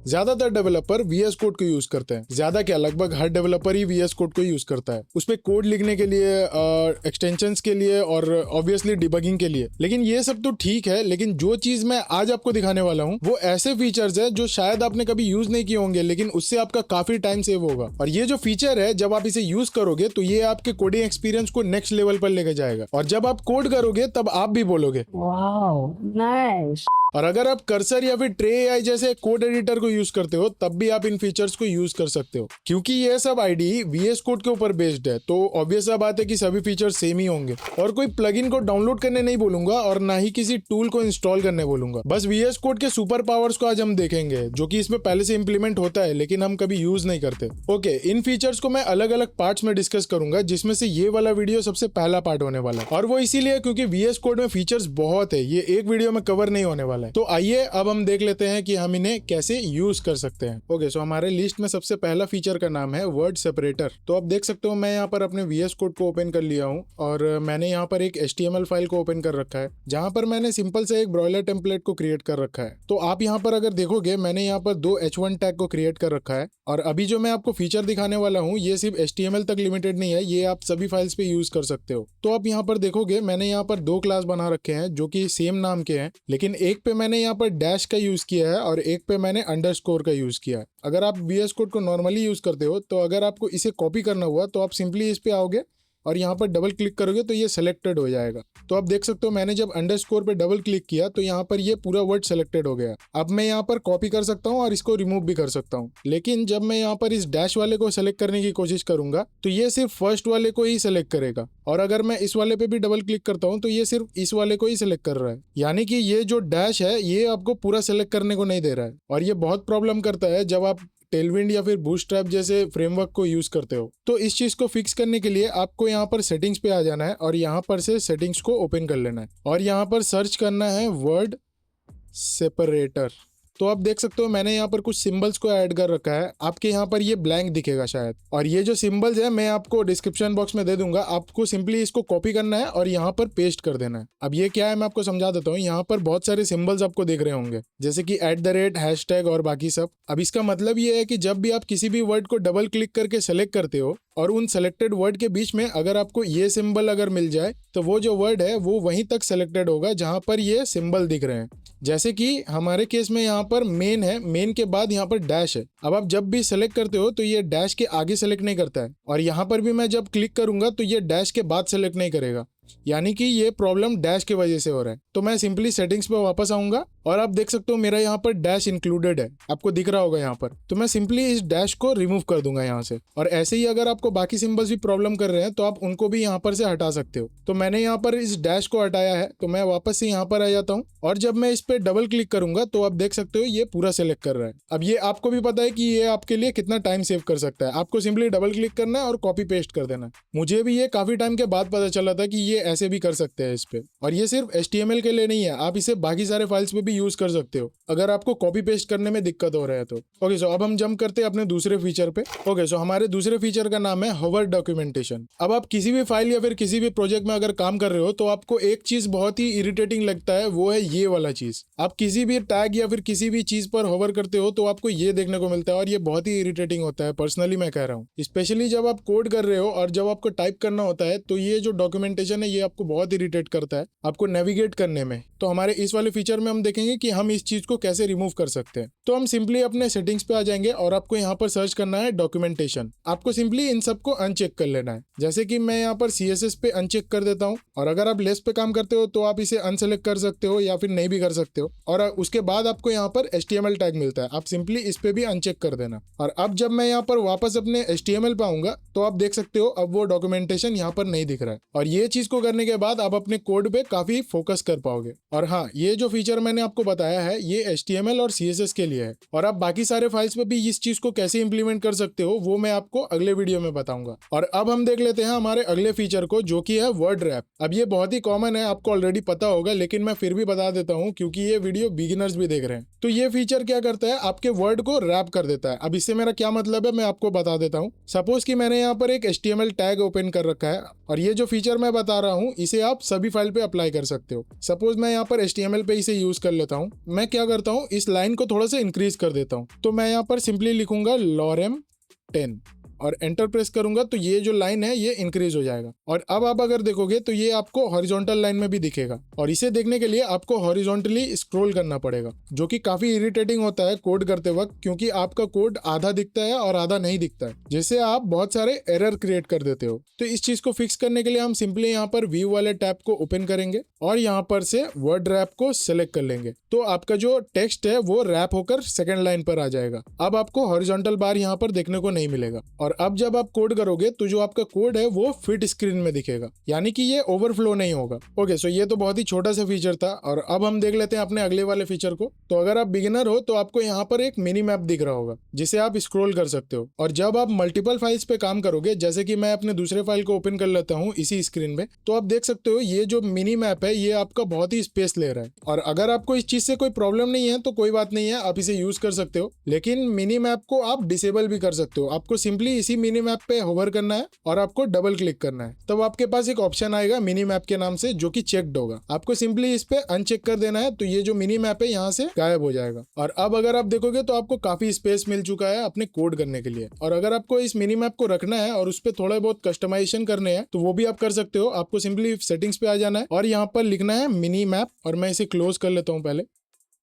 ज्यादातर developer VS code को use करते हैं। ज्यादा क्या, लगभग हर डेवलपर ही VS कोड को यूज करता है, उसमें कोड लिखने के लिए, एक्सटेंशंस के लिए और ऑब्वियसली डिबगिंग के लिए। लेकिन ये सब तो ठीक है, लेकिन जो चीज मैं आज आपको दिखाने वाला हूँ वो ऐसे फीचर्स है जो शायद आपने कभी यूज नहीं किए होंगे, लेकिन उससे आपका काफी टाइम सेव होगा। और ये जो फीचर है, जब आप इसे यूज करोगे तो ये आपके कोडिंग एक्सपीरियंस को नेक्स्ट लेवल पर लेके जाएगा। और जब आप कोड करोगे तब आप भी बोलोगे वाओ, नाइस। और अगर आप कर्सर या फिर ट्रे AI जैसे कोड एडिटर को यूज करते हो तब भी आप इन फीचर्स को यूज कर सकते हो, क्योंकि ये सब IDE VS कोड के ऊपर बेस्ड है। तो ऑब्वियस सा बात है कि सभी फीचर्स सेम ही होंगे। और कोई प्लगइन को डाउनलोड करने नहीं बोलूंगा और ना ही किसी टूल को इंस्टॉल करने बोलूंगा। बस VS कोड के सुपर पावर्स को आज हम देखेंगे, जो कि इसमें पहले से इंप्लीमेंट होता है लेकिन हम कभी यूज नहीं करते। ओके, इन फीचर्स को मैं अलग अलग पार्ट्स में डिस्कस करूंगा, जिसमें से ये वाला वीडियो सबसे पहला पार्ट होने वाला है। और वो इसीलिए क्योंकि VS कोड में फीचर्स बहुत है, ये एक वीडियो में कवर नहीं होने वाला है। तो आइए अब हम देख लेते हैं कि हम इन्हें कैसे यूज कर सकते हैं। ओके, सो हमारे लिस्ट में सबसे पहला फीचर का नाम है वर्ड सेपरेटर। तो आप देख सकते हो मैं यहाँ पर अपने VS कोड को ओपन कर लिया हूँ और मैंने यहाँ पर एक HTML फाइल को ओपन कर रखा है, जहाँ पर मैंने सिंपल से एक ब्रॉयलर टेम्पलेट को क्रिएट कर रखा है। तो आप यहाँ पर अगर देखोगे, मैंने यहाँ पर 2 H1 टैग को क्रिएट कर रखा है। और अभी जो मैं आपको फीचर दिखाने वाला हूँ ये सिर्फ HTML तक लिमिटेड नहीं है, ये आप सभी फाइल्स पे यूज कर सकते हो। तो आप यहाँ पर देखोगे मैंने यहाँ पर 2 क्लास बना रखे हैं जो कि सेम नाम के हैं, लेकिन एक पे मैंने यहाँ पर डैश का यूज किया है और एक पे मैंने अंडरस्कोर का यूज किया है। अगर आप VS कोड को नॉर्मली यूज करते हो तो अगर आपको इसे कॉपी करना हुआ तो आप सिंपली इस पे आओगे और यहाँ पर डबल क्लिक करोगे तो ये सेलेक्टेड हो जाएगा। तो आप देख सकते हो मैंने जब अंडरस्कोर पे डबल क्लिक किया तो यहाँ पर ये पूरा वर्ड सेलेक्टेड हो गया। अब मैं यहाँ पर कॉपी कर सकता हूँ और इसको रिमूव भी कर सकता हूँ, लेकिन जब मैं यहाँ पर इस डैश वाले को सेलेक्ट करने की कोशिश करूंगा तो ये सिर्फ फर्स्ट वाले को ही सेलेक्ट करेगा। और अगर मैं इस वाले पे भी डबल क्लिक करता हूँ तो ये सिर्फ इस वाले को ही सिलेक्ट कर रहा है, यानी कि ये जो डैश है ये आपको पूरा सेलेक्ट करने को नहीं दे रहा है। और ये बहुत प्रॉब्लम करता है जब आप टेलविंड या फिर बूटस्ट्रैप जैसे फ्रेमवर्क को यूज करते हो। तो इस चीज को फिक्स करने के लिए आपको यहाँ पर सेटिंग्स पे आ जाना है और यहाँ पर से सेटिंग्स को ओपन कर लेना है और यहाँ पर सर्च करना है वर्ड सेपरेटर। तो आप देख सकते हो मैंने यहाँ पर कुछ सिंबल्स को ऐड कर रखा है, आपके यहाँ पर ये ब्लैंक दिखेगा शायद। और ये जो सिंबल्स है मैं आपको डिस्क्रिप्शन बॉक्स में दे दूंगा, आपको सिंपली इसको कॉपी करना है और यहाँ पर पेस्ट कर देना है। अब ये क्या है मैं आपको समझा देता हूँ। यहाँ पर बहुत सारे सिंबल्स आपको देख रहे होंगे, जैसे कि @ हैशटैग और बाकी सब। अब इसका मतलब ये है कि जब भी आप किसी भी वर्ड को डबल क्लिक करके सेलेक्ट करते हो और उन सेलेक्टेड वर्ड के बीच में अगर आपको ये सिंबल अगर मिल जाए तो वो जो वर्ड है वो वहीं तक सेलेक्टेड होगा जहां पर ये सिंबल दिख रहे हैं। जैसे कि हमारे केस में यहाँ पर मेन है, मेन के बाद यहाँ पर डैश है। अब आप जब भी सेलेक्ट करते हो तो ये डैश के आगे सेलेक्ट नहीं करता है और यहाँ पर भी मैं जब क्लिक करूंगा तो ये डैश के बाद सेलेक्ट नहीं करेगा, यानी कि ये प्रॉब्लम डैश की वजह से हो रहा है। तो मैं सिंपली सेटिंग्स पे वापस आऊंगा और आप देख सकते हो मेरा यहाँ पर डैश इंक्लूडेड है, आपको दिख रहा होगा यहाँ पर। तो मैं सिंपली इस डैश को रिमूव कर दूंगा यहाँ से। और ऐसे ही अगर आपको बाकी सिंबल्स भी प्रॉब्लम कर रहे हैं तो आप उनको भी यहाँ पर से हटा सकते हो। तो मैंने यहाँ पर इस डैश को हटाया है, तो मैं वापस से यहाँ पर आ जाता हूँ और जब मैं इस पे डबल क्लिक करूंगा तो आप देख सकते हो ये पूरा सेलेक्ट कर रहा है। अब ये आपको भी पता है कि ये आपके लिए कितना टाइम सेव कर सकता है। आपको सिंपली डबल क्लिक करना है और कॉपी पेस्ट कर देना है। मुझे भी ये काफी टाइम के बाद पता चला था कि ये ऐसे भी कर सकते हैं इस पे। और ये सिर्फ HTML के लिए नहीं है, आप इसे बाकी सारे फाइल्स में भी यूज कर सकते हो अगर आपको कॉपी पेस्ट करने में दिक्कत हो रहा है तो। ओके, सो अब हम जंप करते हैं अपने दूसरे फीचर पे। ओके, सो हमारे दूसरे फीचर का नाम है होवर डॉक्यूमेंटेशन। अब आप किसी भी फाइल या फिर किसी भी प्रोजेक्ट में अगर काम कर रहे हो तो आपको एक चीज बहुत ही इरिटेटिंग लगता है, वो है ये वाला चीज। आप किसी भी टैग या फिर किसी भी चीज पर होवर करते हो तो आपको ये देखने को मिलता है और ये बहुत ही इरिटेटिंग होता है, पर्सनली मैं कह रहा हूँ। स्पेशली जब आप कोड कर रहे हो और जब आपको टाइप करना होता है तो ये जो डॉक्यूमेंटेशन है ये आपको बहुत इरिटेट करता है आपको नेविगेट करने में। तो हमारे इस वाले फीचर में हम देखेंगे कि हम इस चीज को कैसे रिमूव कर सकते हैं। तो हम सिंपली अपने सेटिंग्स पे आ जाएंगे और आपको यहाँ पर सर्च करना है डॉक्यूमेंटेशन। आपको सिंपली इन सबको अनचेक कर लेना है, जैसे कि मैं यहाँ पर CSS पे अनचेक कर देता हूँ। और अगर आप लेस पे काम करते हो तो आप इसे अनसेलेक्ट कर सकते हो या फिर नहीं भी कर सकते हो। और उसके बाद आपको यहाँ पर HTML टैग मिलता है, आप सिंपली इस पे भी अनचेक कर देना। और अब जब मैं यहाँ पर वापस अपने HTML पे आऊंगा तो आप देख सकते हो अब वो डॉक्यूमेंटेशन यहाँ पर नहीं दिख रहा है। और ये चीज को करने के बाद आप अपने कोड पे काफी फोकस कर पाओगे। और हाँ, ये जो फीचर मैंने आपको बताया है ये HTML और CSS के लिए है और आप बाकी सारे फाइल्स पे भी इस चीज को कैसे इंप्लीमेंट कर सकते हो वो मैं आपको अगले वीडियो में बताऊंगा। और अब हम देख लेते हैं हमारे अगले फीचर को, जो कि है वर्ड रैप। अब ये बहुत ही कॉमन है, आपको ऑलरेडी पता होगा, लेकिन मैं फिर भी बता देता हूँ क्योंकि ये वीडियो बिगिनर्स भी देख रहे हैं। तो ये फीचर क्या करता है, आपके वर्ड को रैप कर देता है। अब इससे मेरा क्या मतलब है मैं आपको बता देता हूँ। सपोज कि मैंने यहाँ पर एक HTML टैग ओपन कर रखा है और ये जो फीचर मैं बता रहा हूँ इसे आप सभी फाइल पे अप्लाई कर सकते हो। सपोज मैं यहाँ पर HTML पे इसे यूज कर लेता हूँ। मैं क्या करता हूँ, इस लाइन को थोड़ा सा इंक्रीज कर देता हूँ। तो मैं यहाँ पर सिंपली लिखूंगा लॉरेम 10 और एंटर प्रेस करूंगा तो ये जो लाइन है ये इंक्रीज हो जाएगा। और अब आप अगर देखोगे तो ये आपको हॉरिजॉन्टल लाइन में भी दिखेगा। और इसे देखने के लिए आपको हॉरिजॉन्टली स्क्रॉल करना पड़ेगा, जो कि काफी इरिटेटिंग होता है कोड करते वक्त, क्योंकि आपका कोड आधा दिखता है और आधा नहीं दिखता है, जिससे आप बहुत सारे एरर क्रिएट कर देते हो। तो इस चीज को फिक्स करने के लिए हम सिंपली यहाँ पर व्यू वाले टैब को ओपन करेंगे और यहाँ पर से वर्ड रैप को सिलेक्ट कर लेंगे। तो आपका जो टेक्स्ट है वो रैप होकर सेकंड लाइन पर आ जाएगा। अब आपको हॉरिजॉन्टल बार यहाँ पर देखने को नहीं मिलेगा। और अब जब आप कोड करोगे तो जो आपका कोड है वो फिट स्क्रीन में दिखेगा, यानी कि ये ओवरफ्लो नहीं होगा। ओके, सो ये तो बहुत ही छोटा सा फीचर था। और अब हम देख लेते हैं अपने अगले वाले फीचर को। तो अगर आप बिगिनर हो तो आपको यहाँ पर एक मिनी मैप दिख रहा होगा जिसे आप स्क्रॉल कर सकते हो। और जब आप मल्टीपल फाइल्स पे काम करोगे, जैसे कि मैं अपने दूसरे फाइल को ओपन कर लेता हूँ इसी स्क्रीन में, तो आप देख सकते हो ये जो मिनी मैप है ये आपका बहुत ही स्पेस ले रहा है। और अगर आपको इस चीज से कोई प्रॉब्लम नहीं है तो कोई बात नहीं है, आप इसे यूज कर सकते हो। लेकिन मिनी मैप को आप डिसेबल भी कर सकते हो। आपको सिंपली इसी मिनी मैप पे होवर करना है और आपको डबल क्लिक करना है। तब आपके पास एक ऑप्शन आएगा मिनी मैप के नाम से, जो कि चेक्ड होगा। आपको सिंपली इस पे अनचेक कर देना है, तो ये जो मिनी मैप है यहाँ से गायब हो जाएगा। और अब अगर आप देखोगे तो आपको काफी स्पेस मिल चुका है अपने कोड करने के लिए। और अगर आपको इस मिनी मैप को रखना है और उस पर थोड़ा बहुत कस्टमाइजेशन करने हैं तो वो भी आप कर सकते हो। आपको सिंपली सेटिंग्स पे आ जाना है और यहाँ पर लिखना है मिनी मैप, और मैं इसे क्लोज कर लेता हूँ पहले।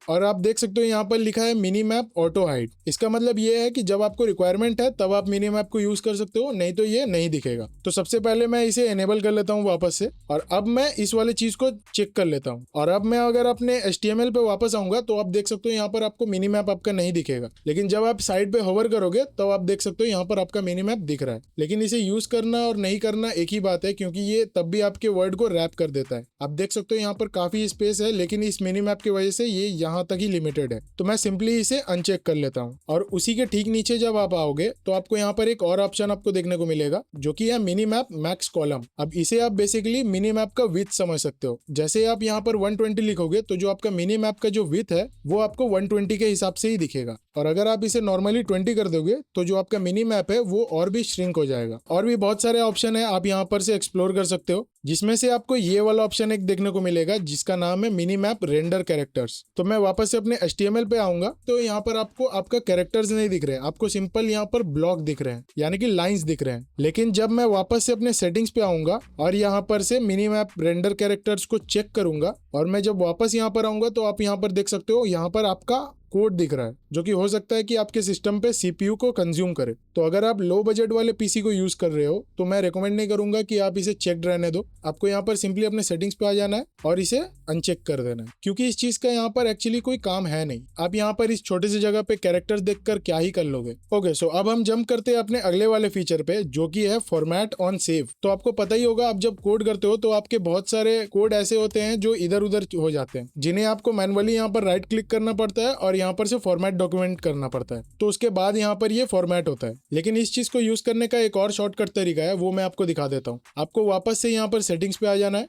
और आप देख सकते हो यहाँ पर लिखा है मिनी मैप ऑटो हाइड। इसका मतलब ये है कि जब आपको रिक्वायरमेंट है तब आप मिनी मैप को यूज कर सकते हो, नहीं तो ये नहीं दिखेगा। तो सबसे पहले मैं इसे एनेबल कर लेता हूँ वापस से, और अब मैं इस वाले चीज को चेक कर लेता हूँ। और अब मैं अगर अपने HTML पे वापस आऊंगा तो आप देख सकते हो यहाँ पर आपको मिनी मैप आपका नहीं दिखेगा। लेकिन जब आप साइड पे होवर करोगे तो आप देख सकते हो यहाँ पर आपका मिनी मैप दिख रहा है। लेकिन इसे यूज करना और नहीं करना एक ही बात है, क्योंकि ये तब भी आपके वर्ड को रैप कर देता है। आप देख सकते हो यहाँ पर काफी स्पेस है, लेकिन इस मिनी मैप की वजह से ये यहाँ तक ही लिमिटेड है। तो मैं सिंपली इसे अनचेक कर लेता हूँ। और उसी के ठीक नीचे जब आप आओगे तो आपको यहाँ पर एक और ऑप्शन आपको देखने को मिलेगा, जो कि है मिनी मैप मैक्स कॉलम। अब इसे आप बेसिकली मिनी मैप का विड्थ समझ सकते हो। जैसे आप यहाँ पर 120 लिखोगे तो जो आपका मिनी मैप का जो विड्थ है वो आपको 120 के हिसाब से ही दिखेगा। और अगर आप इसे नॉर्मली 20 कर दोगे तो जो आपका मिनी मैप है वो और भी श्रिंक हो जाएगा। और भी बहुत सारे ऑप्शन है, आप यहाँ पर से एक्सप्लोर कर सकते हो, जिसमें से आपको ये वाला ऑप्शन एक देखने को मिलेगा जिसका नाम है मिनी मैप रेंडर कैरेक्टर्स। तो मैं वापस से अपने HTML पे आऊंगा तो यहाँ पर आपको आपका कैरेक्टर्स नहीं दिख रहे हैं, आपको सिंपल यहाँ पर ब्लॉक दिख रहे हैं, यानी कि लाइंस दिख रहे हैं। लेकिन जब मैं वापस से अपने सेटिंग्स पे आऊंगा और यहाँ पर से मिनी मैप रेंडर कैरेक्टर्स को चेक करूंगा, और मैं जब वापस यहाँ पर आऊंगा तो आप यहाँ पर देख सकते हो यहाँ पर आपका कोड दिख रहा है, जो कि हो सकता है कि आपके सिस्टम पे CPU को कंज्यूम करे। तो अगर आप लो बजट वाले PC को यूज कर रहे हो तो मैं रेकमेंड नहीं करूंगा कि आप इसे चेक रहने दो। आपको यहाँ पर सिंपली अपने सेटिंग्स पे आ जाना है और इसे अनचेक कर देना है, क्योंकि इस चीज का यहाँ पर एक्चुअली कोई काम है नहीं। आप यहाँ पर इस छोटे से जगह पे कैरेक्टर्स देखकर क्या ही कर लोगे। ओके, सो अब हम जंप करते हैं अपने अगले वाले फीचर पे, जो कि है फॉर्मेट ऑन सेव। तो आपको पता ही होगा, आप जब कोड करते हो तो आपके बहुत सारे कोड ऐसे होते हैं जो इधर उधर हो जाते हैं, जिन्हें आपको मैनुअली यहाँ पर राइट क्लिक करना पड़ता है और यहाँ पर से फॉर्मेट डॉक्यूमेंट करना पड़ता है। तो उसके बाद यहाँ पर ये फॉर्मेट होता है। लेकिन इस चीज को यूज करने का एक और शॉर्टकट तरीका है, वो मैं आपको दिखा देता हूँ। आपको वापस से यहाँ पर सेटिंग्स पे आ जाना है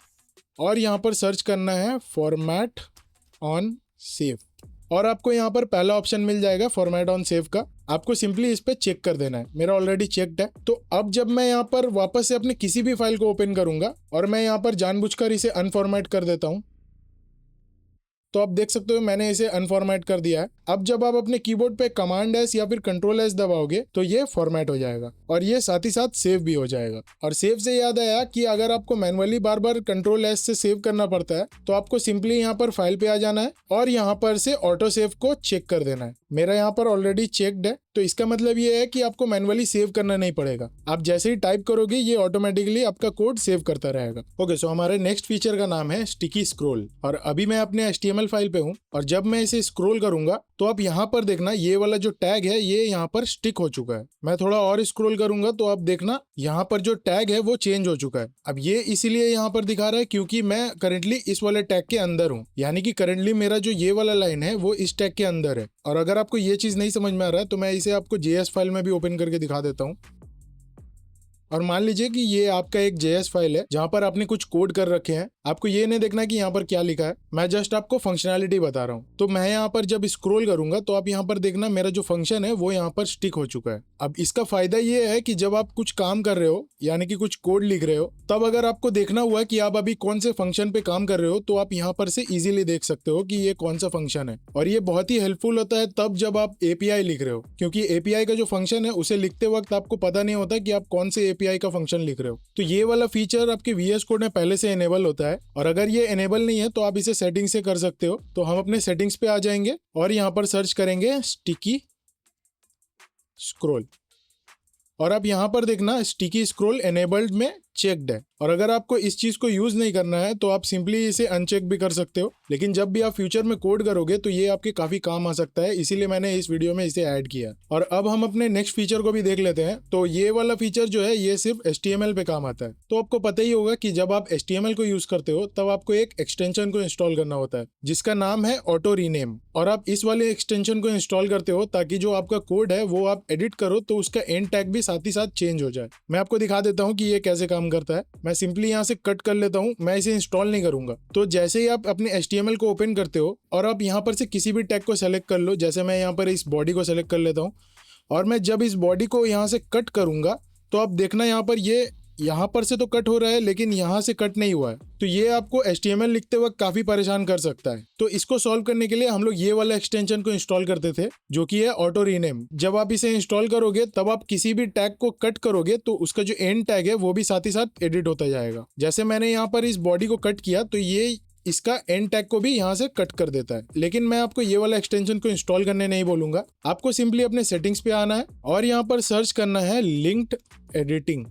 और यहाँ पर सर्च करना है फॉर्मेट ऑन सेव, और आपको यहाँ पर पहला ऑप्शन मिल जाएगा फॉर्मेट ऑन सेव का। आपको सिंपली इस पे चेक कर देना है। मेरा ऑलरेडी चेक्ड है। तो अब जब मैं यहाँ पर वापस से अपने किसी भी फाइल को ओपन करूंगा और मैं यहाँ पर जानबूझकर इसे अनफॉर्मेट कर देता हूँ, तो आप देख सकते हो मैंने इसे अनफॉर्मेट कर दिया है। अब जब आप अपने कीबोर्ड पे कमांड एस या फिर कंट्रोल एस दबाओगे तो ये फॉर्मेट हो जाएगा और ये साथ ही साथ सेव भी हो जाएगा। और सेव से याद आया कि अगर आपको मैनुअली बार बार कंट्रोल एस से सेव करना पड़ता है तो आपको सिंपली यहाँ पर फाइल पे आ जाना है और यहाँ पर से ऑटो सेव को चेक कर देना है। मेरा यहाँ पर ऑलरेडी चेक्ड है, तो इसका मतलब ये है कि आपको मैनुअली सेव करना नहीं पड़ेगा। आप जैसे ही टाइप करोगे ये ऑटोमेटिकली आपका कोड सेव करता रहेगा। ओके, सो हमारे नेक्स्ट फीचर का नाम है स्टिकी स्क्रॉल। और अभी मैं अपने HTML फाइल पे हूँ और जब मैं इसे स्क्रॉल करूंगा तो आप यहाँ पर देखना ये वाला जो टैग है ये यहाँ पर स्टिक हो चुका है। मैं थोड़ा और स्क्रॉल करूंगा तो आप देखना यहाँ पर जो टैग है वो चेंज हो चुका है। अब ये इसीलिए यहाँ पर दिखा रहा है क्योंकि मैं करंटली इस वाले टैग के अंदर हूँ, यानी कि करंटली मेरा जो ये वाला लाइन है वो इस टैग के अंदर है। और अगर आपको ये चीज नहीं समझ में आ रहा है तो मैं इसे आपको JS फाइल में भी ओपन करके दिखा देता हूँ। और मान लीजिए कि ये आपका एक JS फाइल है जहां पर आपने कुछ कोड कर रखे हैं। आपको ये नहीं देखना कि यहाँ पर क्या लिखा है, मैं जस्ट आपको फंक्शनैलिटी बता रहा हूँ। तो मैं यहाँ पर जब स्क्रॉल करूंगा तो आप यहाँ पर देखना मेरा जो फंक्शन है वो यहाँ पर स्टिक हो चुका है। अब इसका फायदा ये है कि जब आप कुछ काम कर रहे हो यानी कि कुछ कोड लिख रहे हो, तब अगर आपको देखना हुआ कि आप अभी कौन से फंक्शन पे काम कर रहे हो तो आप यहाँ पर से इजीली देख सकते हो कि ये कौन सा फंक्शन है। और ये बहुत ही हेल्पफुल होता है तब जब आप API लिख रहे हो, क्योंकि API का जो फंक्शन है उसे लिखते वक्त आपको पता नहीं होता कि आप कौन से API का फंक्शन लिख रहे हो। तो ये वाला फीचर आपके VS कोड में पहले से इनेबल होता है, और अगर ये इनेबल नहीं है तो आप इसे सेटिंग से कर सकते हो। तो हम अपने सेटिंग्स पे आ जाएंगे और यहाँ पर सर्च करेंगे स्टिकी स्क्रॉल, और आप यहाँ पर देखना स्टिकी स्क्रॉल एनेबल्ड में चेक्ड है। और अगर आपको इस चीज को यूज नहीं करना है तो आप सिंपली इसे अनचेक भी कर सकते हो, लेकिन जब भी आप फ्यूचर में कोड करोगे तो ये आपके काफी काम आ सकता है, इसीलिए मैंने इस वीडियो में इसे ऐड किया। और अब हम अपने नेक्स्ट फीचर को भी देख लेते हैं। तो ये वाला फीचर जो है ये सिर्फ HTML पे काम आता है। तो आपको पता ही होगा कि जब आप HTML को यूज करते हो तब आपको एक एक्सटेंशन को इंस्टॉल करना होता है जिसका नाम है ऑटो रीनेम। और आप इस वाले एक्सटेंशन को इंस्टॉल करते हो ताकि जो आपका कोड है वो आप एडिट करो तो उसका एंड टैग भी साथ ही साथ चेंज हो जाए। मैं आपको दिखा देता हूँ कि ये कैसे काम करता है। मैं सिंपली यहाँ से कट कर लेता हूँ, मैं इसे इंस्टॉल नहीं करूंगा। तो जैसे ही आप अपने HTML को ओपन करते हो और आप यहाँ पर से किसी भी टैग को सेलेक्ट कर लो, जैसे मैं यहाँ पर इस बॉडी को सेलेक्ट कर लेता हूँ, और मैं जब इस बॉडी को यहाँ से कट करूंगा तो आप देखना यहाँ पर ये यहाँ पर से तो कट हो रहा है लेकिन यहाँ से कट नहीं हुआ है। तो ये आपको HTML लिखते वक्त काफी परेशान कर सकता है। तो इसको सॉल्व करने के लिए हम लोग ये वाला एक्सटेंशन को इंस्टॉल करते थे जो कि है ऑटो रीनेम। जब आप इसे इंस्टॉल करोगे तब आप किसी भी टैग को कट करोगे तो उसका जो एंड टैग है वो भी साथ ही साथ एडिट होता जाएगा। जैसे मैंने यहाँ पर इस बॉडी को कट किया तो ये इसका एंड टैग को भी यहाँ से कट कर देता है। लेकिन मैं आपको ये वाला एक्सटेंशन को इंस्टॉल करने नहीं बोलूंगा, आपको सिंपली अपने सेटिंग्स पे आना है और यहाँ पर सर्च करना है लिंक्ड एडिटिंग,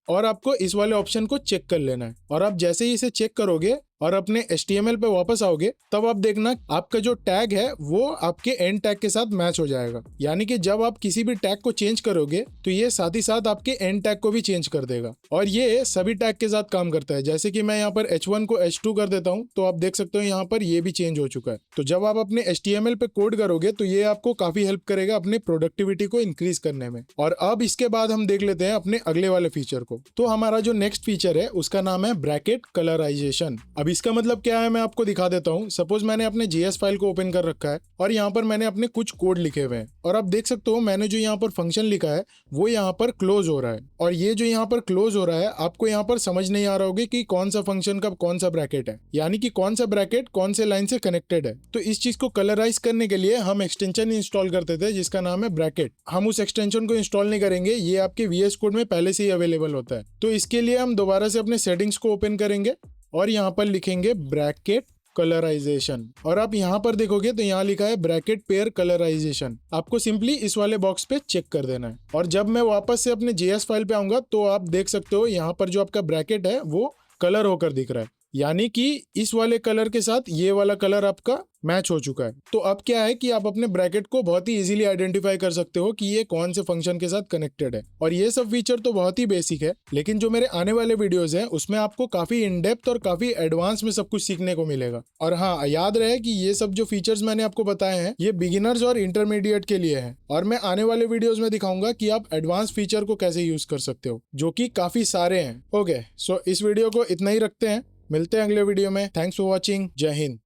और आपको इस वाले ऑप्शन को चेक कर लेना है। और आप जैसे ही इसे चेक करोगे और अपने HTML पे वापस आओगे तब आप देखना आपका जो टैग है वो आपके एंड टैग के साथ मैच हो जाएगा। यानी कि जब आप किसी भी टैग को चेंज करोगे तो ये साथ ही साथ आपके एंड टैग को भी चेंज कर देगा, और ये सभी टैग के साथ काम करता है। जैसे कि मैं यहाँ पर H1 को H2 कर देता हूँ तो आप देख सकते हो यहाँ पर ये भी चेंज हो चुका है। तो जब आप अपने HTML पे कोड करोगे तो ये आपको काफी हेल्प करेगा अपने प्रोडक्टिविटी को इंक्रीज करने में। और अब इसके बाद हम देख लेते हैं अपने अगले वाले फीचर को। तो हमारा जो नेक्स्ट फीचर है उसका नाम है ब्रैकेट कलराइजेशन। अब इसका मतलब क्या है मैं आपको दिखा देता हूँ। सपोज मैंने अपने JS फाइल को ओपन कर रखा है और यहाँ पर मैंने अपने कुछ कोड लिखे हुए हैं, और आप देख सकते हो मैंने जो यहाँ पर फंक्शन लिखा है वो यहाँ पर क्लोज हो रहा है। और ये जो यहाँ पर क्लोज हो रहा है आपको यहाँ पर समझ नहीं आ रहा होगा कि कौन सा फंक्शन का कौन सा ब्रैकेट है, यानी कि कौन सा ब्रैकेट कौन से लाइन से कनेक्टेड है। तो इस चीज को कलराइज करने के लिए हम एक्सटेंशन इंस्टॉल करते थे जिसका नाम है ब्रैकेट। हम उस एक्सटेंशन को इंस्टॉल नहीं करेंगे, ये आपके VS कोड में पहले से ही अवेलेबल होता है। तो इसके लिए हम दोबारा से अपने सेटिंग्स को ओपन करेंगे और यहाँ पर लिखेंगे ब्रैकेट कलराइजेशन, और आप यहाँ पर देखोगे तो यहाँ लिखा है ब्रैकेट पेयर कलराइजेशन। आपको सिंपली इस वाले बॉक्स पे चेक कर देना है। और जब मैं वापस से अपने JS फाइल पे आऊंगा तो आप देख सकते हो यहाँ पर जो आपका ब्रैकेट है वो कलर होकर दिख रहा है, यानी कि इस वाले कलर के साथ ये वाला कलर आपका मैच हो चुका है। तो अब क्या है कि आप अपने ब्रैकेट को बहुत ही इजीली आइडेंटिफाई कर सकते हो कि ये कौन से फंक्शन के साथ कनेक्टेड है। और ये सब फीचर तो बहुत ही बेसिक है, लेकिन जो मेरे आने वाले वीडियोस हैं उसमें आपको काफी इन डेप्थ और काफी एडवांस में सब कुछ सीखने को मिलेगा। और हाँ, याद रहे कि ये सब जो फीचर्स मैंने आपको बताए हैं ये बिगिनर्स और इंटरमीडिएट के लिए है, और मैं आने वाले वीडियोज में दिखाऊंगा कि आप एडवांस फीचर को कैसे यूज कर सकते हो, जो कि काफी सारे हैं। ओके, सो इस वीडियो को इतना ही रखते हैं, मिलते हैं अगले वीडियो में। थैंक्स फॉर वॉचिंग, जय हिंद।